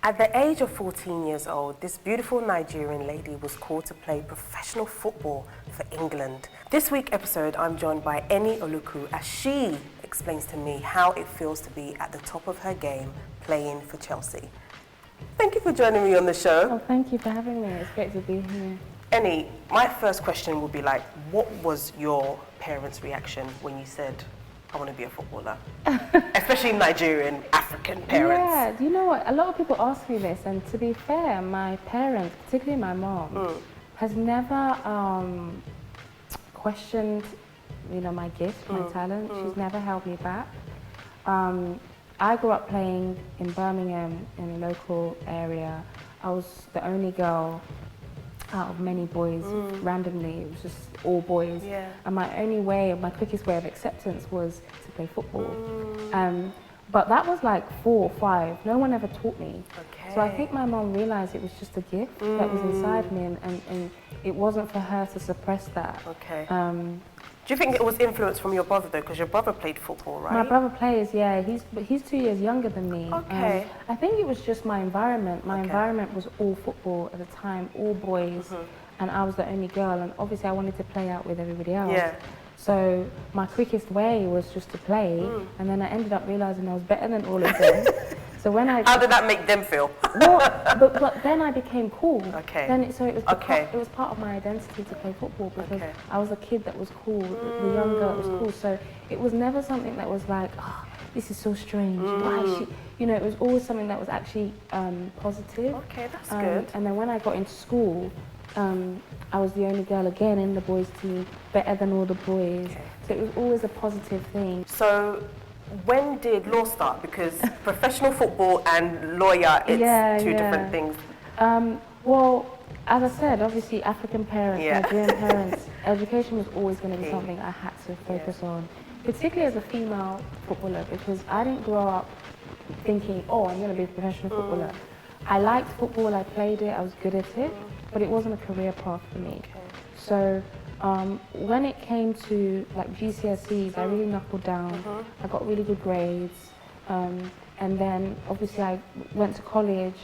At the age of 14 years old, this beautiful Nigerian lady was called to play professional football for England. This week's episode, I'm joined by Eniola Aluko as she explains to me how it feels to be at the top of her game playing for Chelsea. Thank you for joining me on the show. Oh, thank you for having me. It's great to be here. Eni, my first question would be like, what was your parents' reaction when you said, I want to be a footballer? Especially Nigerian, African parents. Yeah, you know what? A lot of people ask me this, and to be fair, my parents, particularly my mom, has never questioned, my gift, my talent. She's never held me back. I grew up playing in Birmingham, in a local area. I was the only girl out of many boys, randomly. It was just all boys. Yeah. And my quickest way of acceptance was to play football. But that was like 4 or 5. No one ever taught me. Okay. So I think my mom realized it was just a gift that was inside me, and it wasn't for her to suppress that. Okay. Do you think it was influenced from your brother though? Because your brother played football, right? My brother plays, yeah. He's 2 years younger than me. Okay. I think it was just my environment. My environment was all football at the time, all boys, and I was the only girl. And obviously, I wanted to play out with everybody else. Yeah. So my quickest way was just to play, and then I ended up realizing I was better than all of them. So when How did that make them feel? Well, but then I became cool. Okay. Then it was Okay. it was part of my identity to play football because Okay. I was a kid that was cool, the young girl that was cool. So it was never something that was like, oh, this is so strange. Why is she? It was always something that was actually positive. Okay, that's good. And then when I got into school, I was the only girl again in the boys' team, better than all the boys. Okay. So it was always a positive thing. So when did law start? Because professional football and lawyer, it's two different things. Well, as I said, obviously African parents, Yeah. Nigerian parents, education was always going to be something I had to focus on, particularly as a female footballer, because I didn't grow up thinking, oh, I'm going to be a professional footballer. I liked football, I played it, I was good at it, but it wasn't a career path for me. Okay. So when it came to like GCSEs, I really knuckled down. I got really good grades, and then obviously I went to college.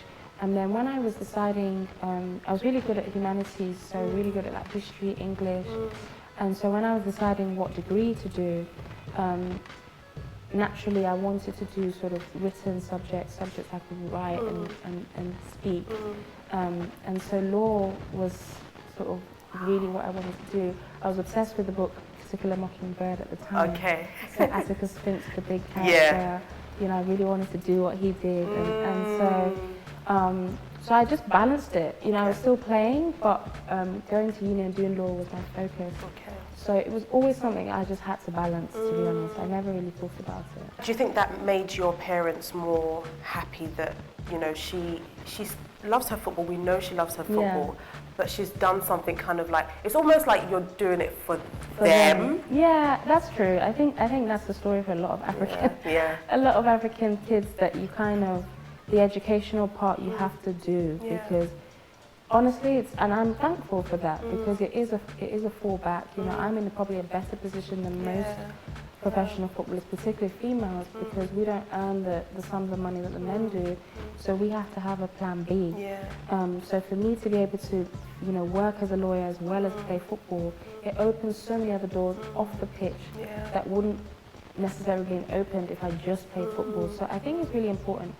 And then when I was deciding, I was really good at humanities, so really good at like history, English. And so when I was deciding what degree to do, naturally I wanted to do sort of written subjects I could write and speak. And so law was sort of really what I wanted to do. I was obsessed with the book To Kill a Mockingbird at the time. Okay. So Atticus Finch, the big character, I really wanted to do what he did. So I just balanced it. I was still playing, but going to uni and doing law was my focus. Okay. So it was always something I just had to balance, to be honest. I never really thought about it. Do you think that made your parents more happy that, she loves her football, we know she loves her football, but she's done something kind of like, it's almost like you're doing it for them. Yeah, that's true. I think that's the story for a lot of African, a lot of African kids, that you kind of, the educational part you have to do, because honestly, and I'm thankful for that, because it is a fallback. I'm in probably a better position than most professional footballers, particularly females, because we don't earn the sums of money that the men do, so we have to have a plan B. So for me to be able to, work as a lawyer as well as play football, it opens so many other doors off the pitch that wouldn't necessarily been opened if I just played football. So I think it's really important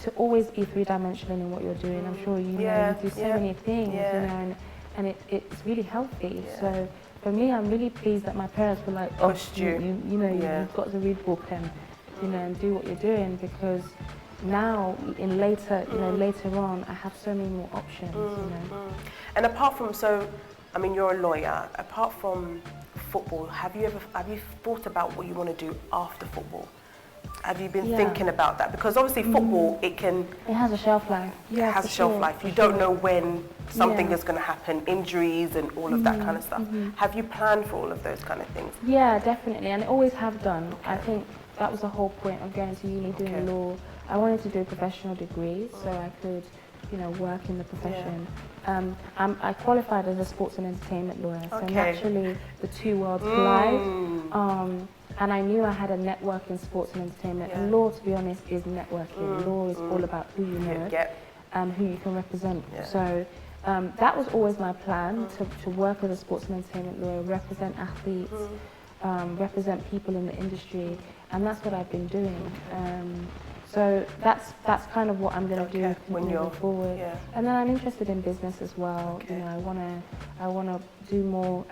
to always be three-dimensional in what you're doing. I'm sure you do so many things, and it's really healthy. So for me, I'm really pleased that my parents were like, you've got to read book and do what you're doing, because now later on, I have so many more options. And apart from, you're a lawyer. Apart from football, have you thought about what you want to do after football? Have you been thinking about that? Because obviously football, it has a shelf life. Yeah, it has a shelf life. You don't know when something is going to happen, injuries and all of that kind of stuff. Have you planned for all of those kind of things? Yeah, definitely, and I always have done. I think that was the whole point of going to uni, doing law. I wanted to do a professional degree so I could, work in the profession. I qualified as a sports and entertainment lawyer, so naturally the two worlds collide. And I knew I had a network in sports and entertainment. And law, to be honest, is networking. Law is all about who you know and who you can represent. So that was always my plan, to work as a sports and entertainment lawyer, represent athletes, represent people in the industry, and that's what I've been doing. So that's kind of what I'm going to do moving forward. And then I'm interested in business as well. You know, I wanna do more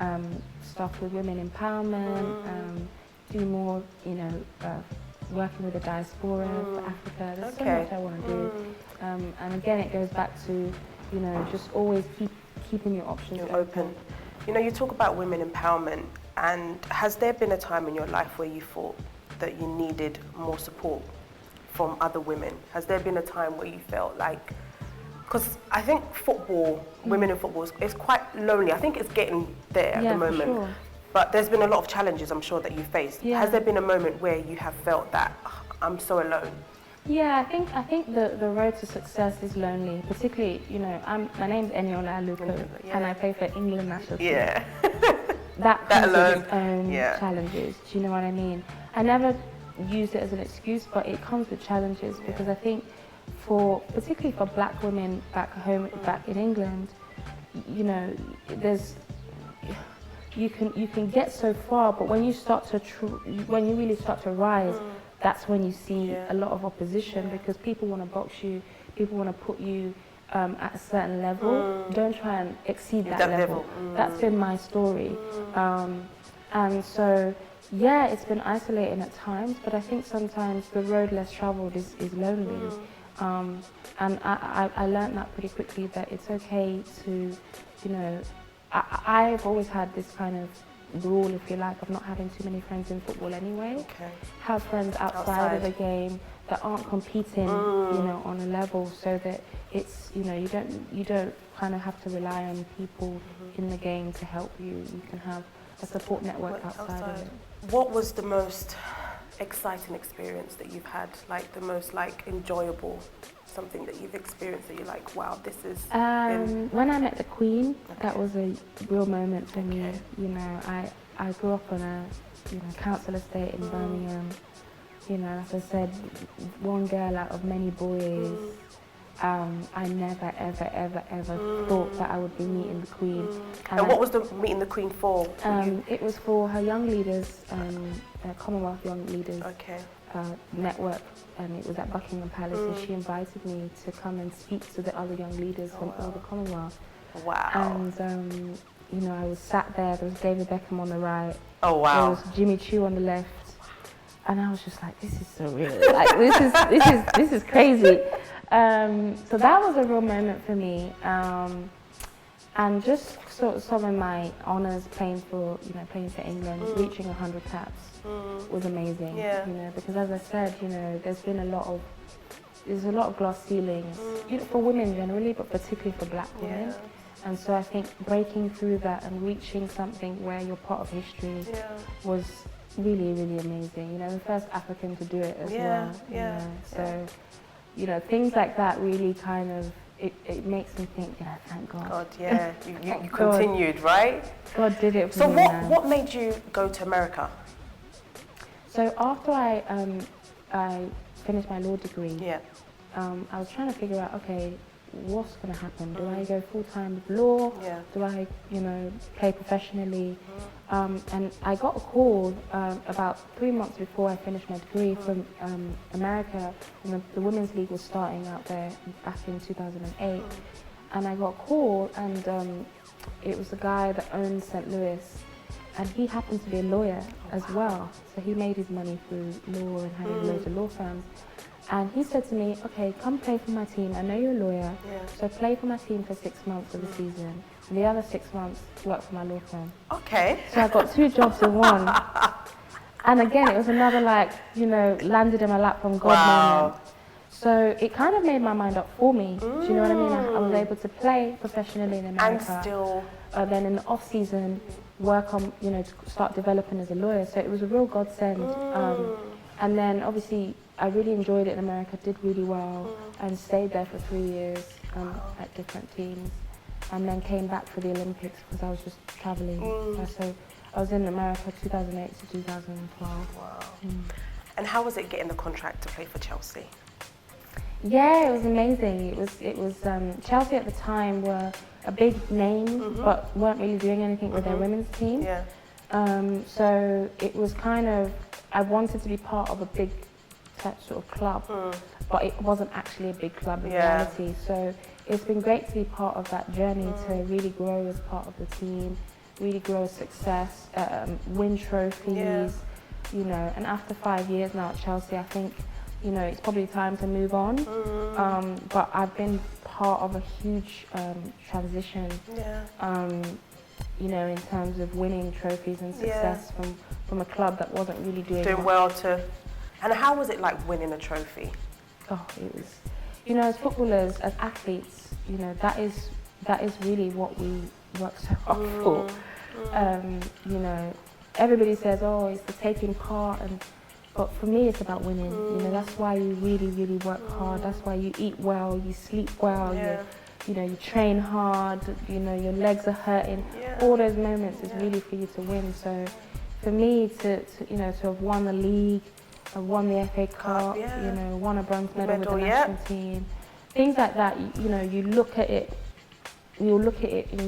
stuff with women empowerment, do more, you know, working with the diaspora for Africa. There's so much I want to do. And again, it goes back to, you know, just always keeping your options open. You know, you talk about women empowerment, and has there been a time in your life where you thought that you needed more support from other women? Has there been a time where you felt like, because I think football, women in football is quite lonely. I think it's getting there at the moment. For sure. But there's been a lot of challenges, I'm sure, that you faced. Has there been a moment where you have felt that I'm so alone? Yeah, I think the road to success is lonely. Particularly, you know, my name's Eniola Aluko, and I play for England national team. That comes with its own challenges. Do you know what I mean? I never use it as an excuse, but it comes with challenges because I think particularly for black women back home, back in England, you know, you can get so far, but when you start to when you really start to rise, that's when you see a lot of opposition because people want to box you, people want to put you at a certain level. Don't try and exceed that level. That's been my story, and so yeah, it's been isolating at times, but I think sometimes the road less traveled is lonely. And I learned that pretty quickly, that it's okay to, you know, I've always had this kind of rule, if you like, of not having too many friends in football anyway. Have friends outside of the game that aren't competing, you know, on a level, so that it's, you know, you don't kind of have to rely on people in the game to help you. You can have a support network outside of it. What was the most exciting experience that you've had, like the most enjoyable, something that you've experienced that you're like, wow, this is when I met the Queen, that was a real moment for me. You know, I grew up on a council estate in Birmingham. You know, as I said, one girl out of many boys. I never ever thought that I would be meeting the Queen. And what was the meeting the Queen for? It was for her young leaders, Commonwealth Young Leaders network, and it was at Buckingham Palace, and she invited me to come and speak to the other young leaders from all the Commonwealth. Wow. And you know, I was sat there was David Beckham on the right. Oh wow. There was Jimmy Chu on the left. And I was just like, this is surreal. Like this is crazy. So that was a real moment for me. And just sort of some of my honours playing for England, reaching 100 caps was amazing. You know, because as I said, you know, there's a lot of glass ceilings, you know, for women generally, but particularly for black women. And so I think breaking through that and reaching something where you're part of history was really, really amazing. You know, the first African to do it as well. You know? So, you know, things like that really kind of, it makes me think, yeah, thank God. God, yeah, you continued, right? God did it for me. So what made you go to America? So after I finished my law degree, I was trying to figure out, okay, what's going to happen? Do I go full-time with law? Do I, you know, play professionally? And I got a call about 3 months before I finished my degree from America, and the Women's League was starting out there back in 2008. And I got a call, and it was the guy that owned Saint Louis, and he happened to be a lawyer as well. So he made his money through law and having loads of law firms. And he said to me, okay, come play for my team. I know you're a lawyer, so play for my team for 6 months of the season. And the other 6 months, work for my law firm. Okay. So I got 2 jobs in one. And again, it was another, like, you know, landed in my lap from God moment. So it kind of made my mind up for me. Do you know what I mean? I was able to play professionally in America. And still... then in the off season, work on, you know, to start developing as a lawyer. So it was a real godsend. And then obviously, I really enjoyed it in America, did really well, and stayed there for 3 years at different teams, and then came back for the Olympics because I was just traveling. So I was in America 2008 to 2012. Wow. And how was it getting the contract to play for Chelsea? Yeah, it was amazing. It was Chelsea at the time were a big name, but weren't really doing anything with their women's team. Yeah. So it was kind of, I wanted to be part of a big sort of club, but it wasn't actually a big club in reality. So it's been great to be part of that journey, to really grow as part of the team, really grow success, win trophies, you know. And after 5 years now at Chelsea, I think, you know, it's probably time to move on. But I've been part of a huge transition, you know, in terms of winning trophies and success from a club that wasn't really doing well to. And how was it like winning a trophy? Oh, it was, you know, as footballers, as athletes, you know, that is really what we work so hard for. You know, everybody says, oh, it's the taking part, but for me, it's about winning. You know, that's why you really, really work hard. That's why you eat well, you sleep well, you know, you train hard, you know, your legs are hurting. All those moments is really for you to win. So for me to you know, to have won the league, have won the FA Cup, you know, won a bronze medal with the national team, things like that, you know, you'll look at it in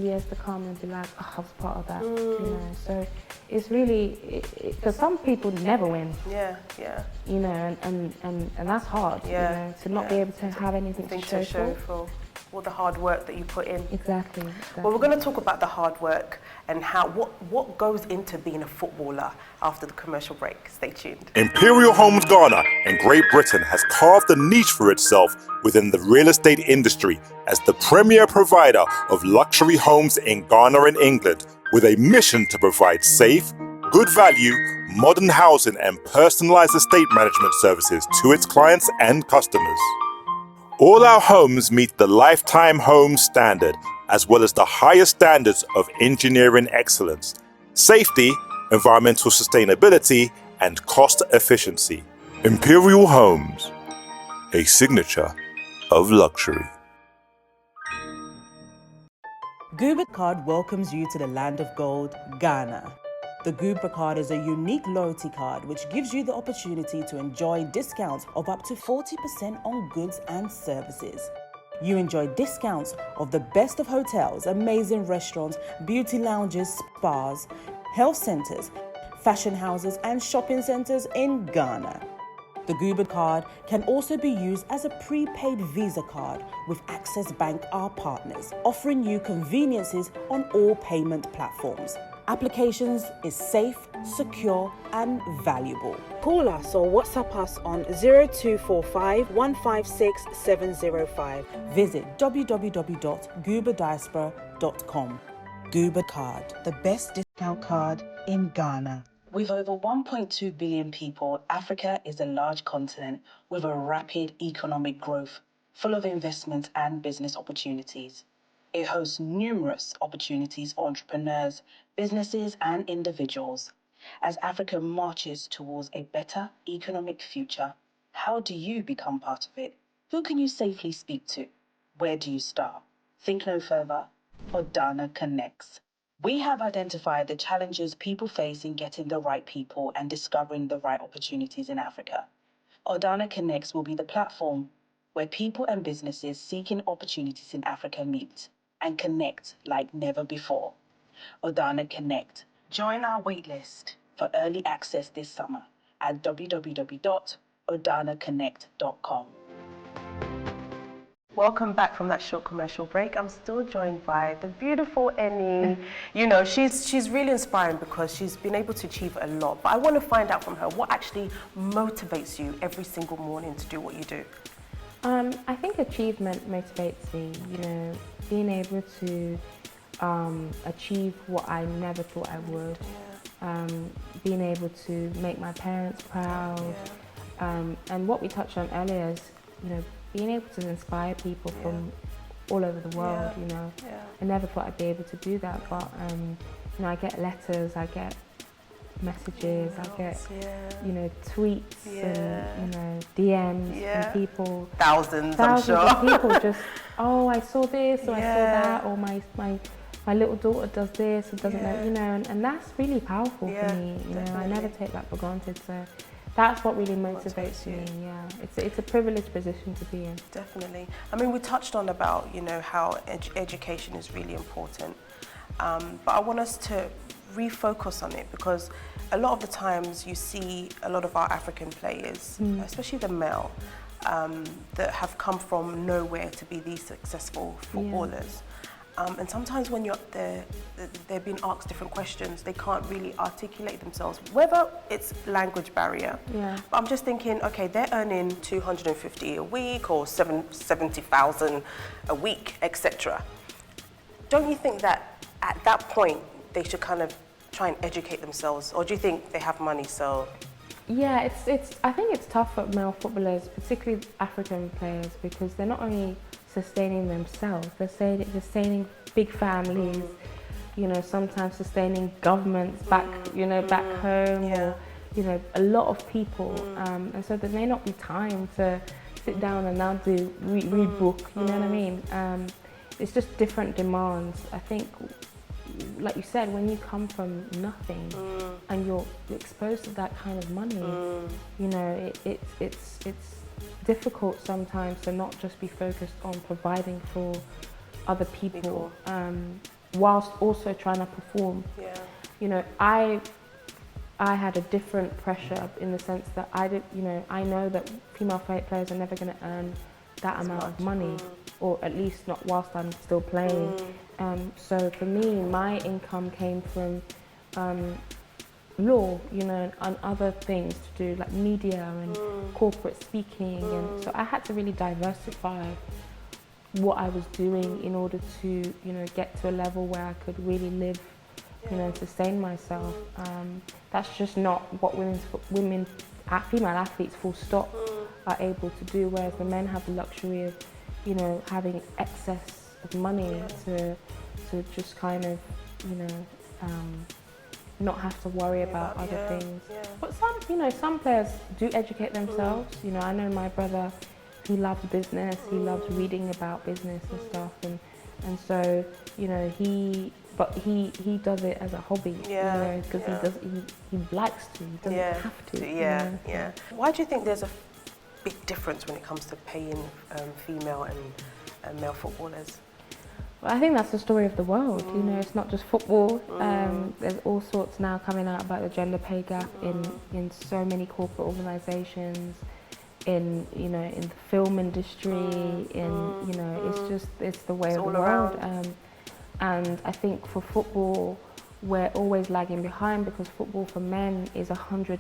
years to come and be like, oh, I was part of that, you know. So it's really, because some people never win. You know, and that's hard, you know, to not be able to have anything to show for. All the hard work that you put in. Exactly. Well, we're going to talk about the hard work and what goes into being a footballer after the commercial break. Stay tuned. Imperial Homes Ghana and Great Britain has carved a niche for itself within the real estate industry as the premier provider of luxury homes in Ghana and England, with a mission to provide safe, good value, modern housing and personalized estate management services to its clients and customers. All our homes meet the Lifetime Home Standard, as well as the highest standards of engineering excellence, safety, environmental sustainability, and cost efficiency. Imperial Homes, a signature of luxury. Guba Card welcomes you to the land of gold, Ghana. The Guba Card is a unique loyalty card which gives you the opportunity to enjoy discounts of up to 40% on goods and services. You enjoy discounts of the best of hotels, amazing restaurants, beauty lounges, spas, health centres, fashion houses and shopping centres in Ghana. The Guba Card can also be used as a prepaid Visa card with Access Bank, our partners, offering you conveniences on all payment platforms. Applications is safe, secure and valuable. Call us or WhatsApp us on 0245 156 705. Visit www.gubadiaspora.com. Guba Card, the best discount card in Ghana. With over 1.2 billion people, Africa is a large continent with a rapid economic growth, full of investment and business opportunities. It hosts numerous opportunities for entrepreneurs, businesses, and individuals. As Africa marches towards a better economic future, how do you become part of it? Who can you safely speak to? Where do you start? Think no further. Odana connects. We have identified the challenges people face in getting the right people and discovering the right opportunities in Africa. Odana Connects will be the platform where people and businesses seeking opportunities in Africa meet and connect like never before. Odana Connect. Join our waitlist for early access this summer at www.odanaconnect.com. Welcome back from that short commercial break. I'm still joined by the beautiful Eni. You know, she's really inspiring because she's been able to achieve a lot. But I want to find out from her what actually motivates you every single morning to do what you do. I think achievement motivates me, you know, being able to achieve what I never thought I would, being able to make my parents proud, and what we touched on earlier is, you know, being able to inspire people from all over the world, you know. I never thought I'd be able to do that, but, you know, I get letters, I get messages, I get, you know, tweets and, you know, DMs from people. Thousands I'm sure. of people just, oh, I saw this, or I saw that, or my my little daughter does this and doesn't know, you know, and that's really powerful for me. You know, I never take that for granted. So that's what really motivates me. Yeah, it's a privileged position to be in. Definitely. I mean, we touched on about, you know, how education is really important, but I want us to refocus on it, because a lot of the times you see a lot of our African players, especially the male, that have come from nowhere to be these successful footballers. And sometimes when you're up there, they're being asked different questions, they can't really articulate themselves, whether it's language barrier. But I'm just thinking, okay, they're earning 250 a week or 70,000 a week, etc. Don't you think that at that point they should kind of try and educate themselves, or do you think they have money, so? Yeah, I think it's tough for male footballers, particularly African players, because they're not only sustaining themselves, they're sustaining big families, you know, sometimes sustaining governments back, you know, back home, or, you know, a lot of people, and so there may not be time to sit down and now read book, you know what I mean? It's just different demands. I think, like you said, when you come from nothing and you're exposed to that kind of money, you know, it's difficult sometimes to not just be focused on providing for other people, whilst also trying to perform. You know, I had a different pressure in the sense that I know that female players are never going to earn that amount of money, or at least not whilst I'm still playing. So for me, my income came from law, you know, and other things to do, like media and corporate speaking, and so I had to really diversify what I was doing in order to, you know, get to a level where I could really live, you know, and sustain myself. That's just not what female athletes, full stop, are able to do, whereas the men have the luxury of, you know, having excess of money to just kind of, you know, not have to worry about other things. But some players do educate themselves. You know, I know my brother, he loves business, he loves reading about business and stuff, and so, you know, he does it as a hobby, you know, because he likes to, he doesn't have to. You know? Why do you think there's a big difference when it comes to paying female and male footballers? Well, I think that's the story of the world. You know, it's not just football. There's all sorts now coming out about the gender pay gap in so many corporate organisations, in the film industry, you know, it's the way of the world. And I think for football, we're always lagging behind, because football for men is 100+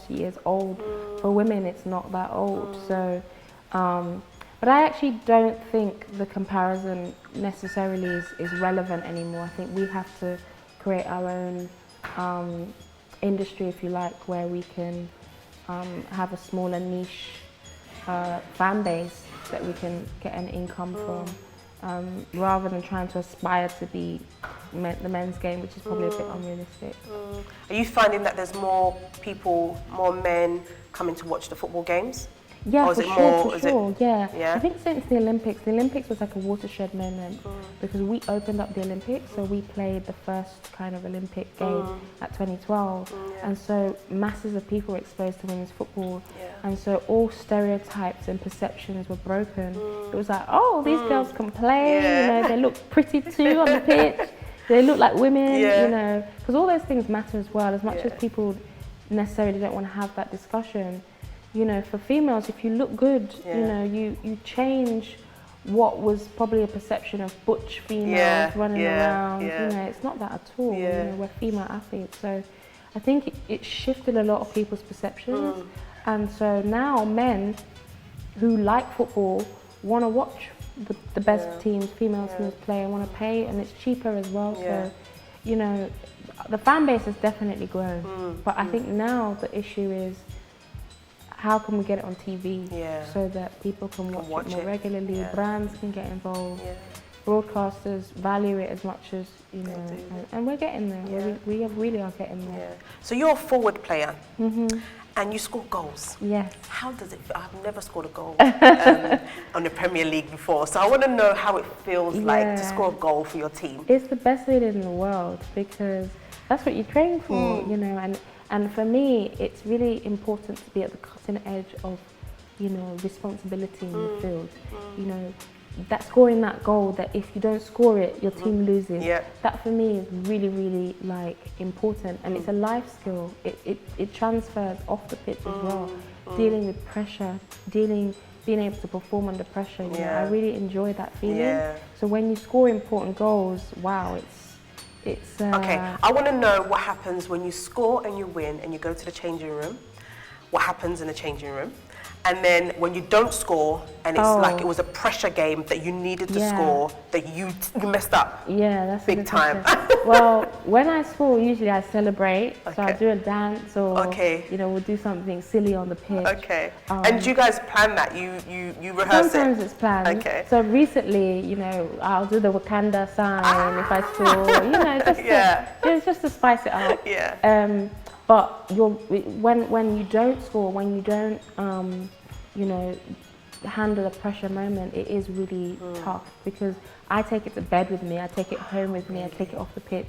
years old. For women, it's not that old. So, but I actually don't think the comparison necessarily is relevant anymore. I think we have to create our own industry, if you like, where we can have a smaller niche fan base that we can get an income from, rather than trying to aspire to be the men's game, which is probably a bit unrealistic. Are you finding that there's more men coming to watch the football games? Yeah, for sure. I think since the Olympics was like a watershed moment, because we opened up the Olympics, so we played the first kind of Olympic game at 2012, and so masses of people were exposed to women's football, and so all stereotypes and perceptions were broken. It was like, oh, these girls can play, you know, they look pretty too on the pitch, they look like women, you know, because all those things matter as well, as much as people necessarily don't want to have that discussion. You know, for females, if you look good, you know, you change what was probably a perception of butch females running around. You know, it's not that at all. You know, we're female athletes. So I think it shifted a lot of people's perceptions. And so now men who like football want to watch the best teams, female teams play, and want to pay, and it's cheaper as well. So, you know, the fan base has definitely grown. But I think now the issue is, how can we get it on TV so that people can watch it more regularly, brands can get involved, broadcasters value it as much as, you know, and we're getting there. We really are getting there. So you're a forward player, And you score goals. Yes. How does it feel? I've never scored a goal on the Premier League before, so I want to know how it feels like to score a goal for your team. It's the best feeling in the world because that's what you train for, you know, and for me, it's really important to be at the cutting edge of, you know, responsibility in the field. You know, that scoring that goal, that if you don't score it, your team loses. Yeah. That for me is really, really like important, and it's a life skill. It transfers off the pitch as well. Dealing with pressure, being able to perform under pressure. You know, I really enjoy that feeling. Yeah. So when you score important goals, wow, it's. Okay, I want to know what happens when you score and you win and you go to the changing room. What happens in the changing room? And then when you don't score and it's like it was a pressure game that you needed to score, that you messed up. Yeah, that's big time. Well, when I score, usually I celebrate. So I do a dance or you know, we'll do something silly on the pitch. Okay. And do you guys plan that? You rehearse sometimes it's planned. Okay. So recently, you know, I'll do the Wakanda sign if I score. You know, just to spice it up. Yeah. But when you don't score, when you don't, you know, handle a pressure moment, it is really tough because I take it to bed with me, I take it home with me, I take it off the pitch,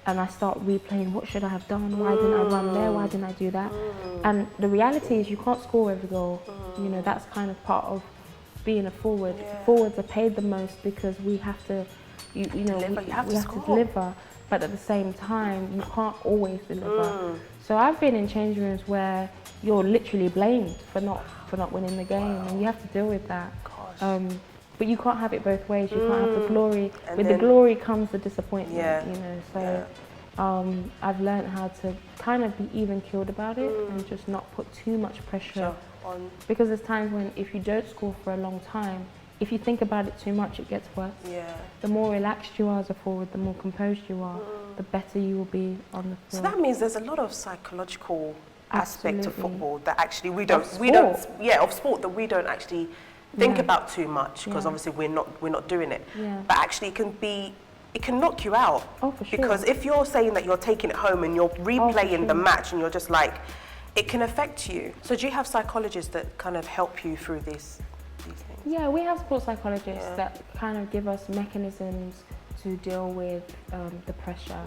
and I start replaying, what should I have done? Why didn't I run there? Why didn't I do that? And the reality is you can't score every goal. You know, that's kind of part of being a forward. Forwards are paid the most because we have to, we have to deliver. But at the same time, you can't always deliver. So I've been in change rooms where you're literally blamed for not winning the game, and you have to deal with that. But you can't have it both ways. You can't have the glory. And with the glory comes the disappointment. You know. So I've learned how to kind of be even keeled about it and just not put too much pressure on. Because there's times when if you don't score for a long time, if you think about it too much, it gets worse. The more relaxed you are as a forward, the more composed you are, the better you will be on the field. So that means there's a lot of psychological aspect of football that actually of sport that we don't actually think about too much because obviously we're not doing it. But actually it can knock you out. Oh, for sure. Because if you're saying that you're taking it home and you're replaying the match and you're just like, it can affect you. So do you have psychologists that kind of help you through these things? Yeah, we have sports psychologists that kind of give us mechanisms to deal with the pressure.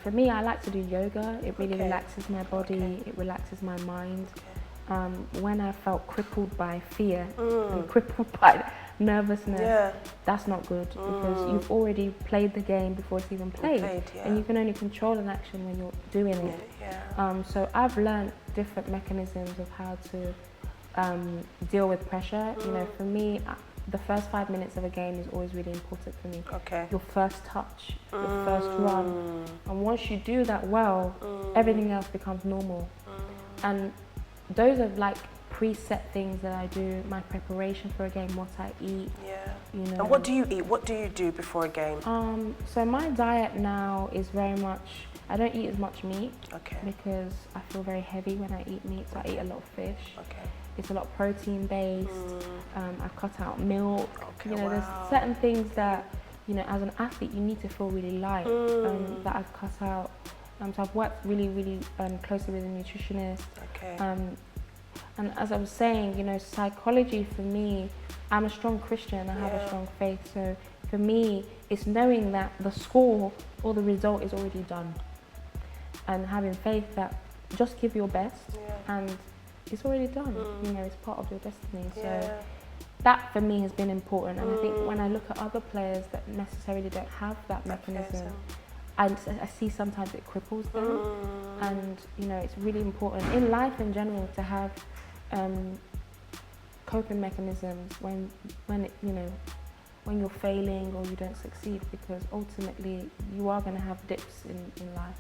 For me, I like to do yoga. It really relaxes my body, it relaxes my mind. When I felt crippled by fear and crippled by nervousness, that's not good because you've already played the game before it's even played. And you can only control an action when you're doing it. So I've learned different mechanisms of how to deal with pressure. You know, for me, the first 5 minutes of a game is always really important for me. Your first touch, your first run, and once you do that well, everything else becomes normal. And those are like preset things that I do. My preparation for a game, what I eat. You know. And what do you eat? What do you do before a game? So my diet now is very much, I don't eat as much meat because I feel very heavy when I eat meat, so I eat a lot of fish. It's a lot protein based. I've cut out milk. You know, there's certain things that, you know, as an athlete you need to feel really light that I've cut out. So I've worked really, really closely with a nutritionist. And as I was saying, you know, psychology for me, I'm a strong Christian. I have a strong faith. So for me, it's knowing that the score or the result is already done, and having faith that just give your best and it's already done. You know, it's part of your destiny. So that for me has been important. And I think when I look at other players that necessarily don't have that mechanism, I see sometimes it cripples them. And you know, it's really important in life in general to have coping mechanisms when you're failing or you don't succeed, because ultimately you are going to have dips in life.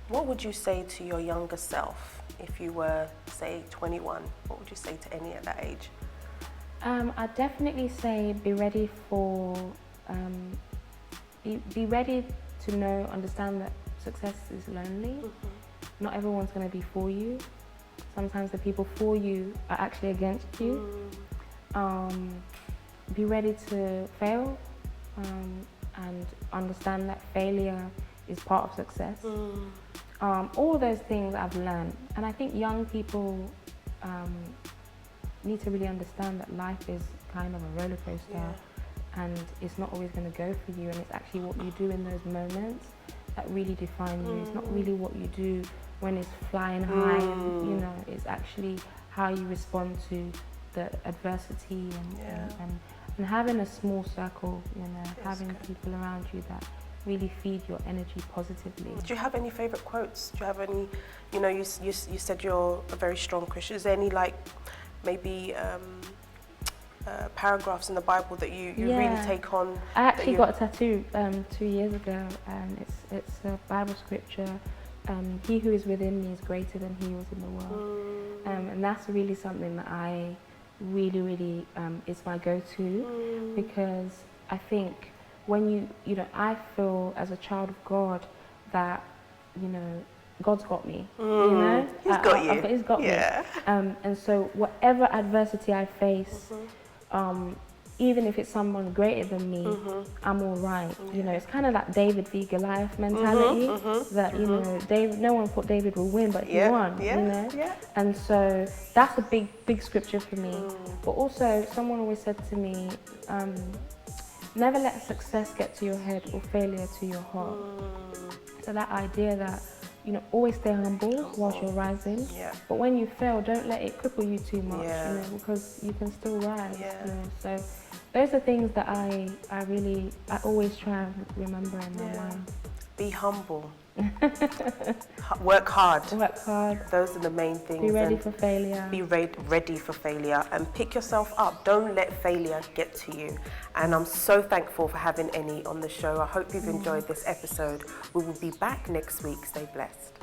What would you say to your younger self if you were, say, 21? What would you say to any at that age? I'd definitely say be ready for, be ready to understand that success is lonely. Not everyone's going to be for you. Sometimes the people for you are actually against you. Be ready to fail and understand that failure is part of success. All those things I've learned. And I think young people need to really understand that life is kind of a roller coaster, and it's not always going to go for you, and it's actually what you do in those moments that really define you. It's not really what you do when it's flying high, and, you know, it's actually how you respond to the adversity and having a small circle, you know, having people around you that really feed your energy positively. Do you have any favourite quotes? Do you have any, you know, you said you're a very strong Christian. Is there any, like, maybe paragraphs in the Bible that you really take on? I actually got a tattoo 2 years ago, and it's a Bible scripture. He who is within me is greater than he was in the world. And that's really something that I really is my go-to, because I think when you know, I feel as a child of God that, you know, God's got me, you know? He's got you. He's got me. And so whatever adversity I face, even if it's someone greater than me, I'm all right. You know, it's kind of that David v Goliath mentality, that, you know, no one thought David would win, but he won, you know? And so that's a big scripture for me. But also, someone always said to me, never let success get to your head or failure to your heart. So that idea that, you know, always stay humble whilst you're rising. But when you fail, don't let it cripple you too much, you know, because you can still rise. You know? So those are things that I always try and remember in my mind. Be humble. Work hard. Work hard. Those are the main things. Be ready for failure. Be ready for failure, and pick yourself up. Don't let failure get to you. And I'm so thankful for having Eni on the show. I hope you've enjoyed this episode. We will be back next week. Stay blessed.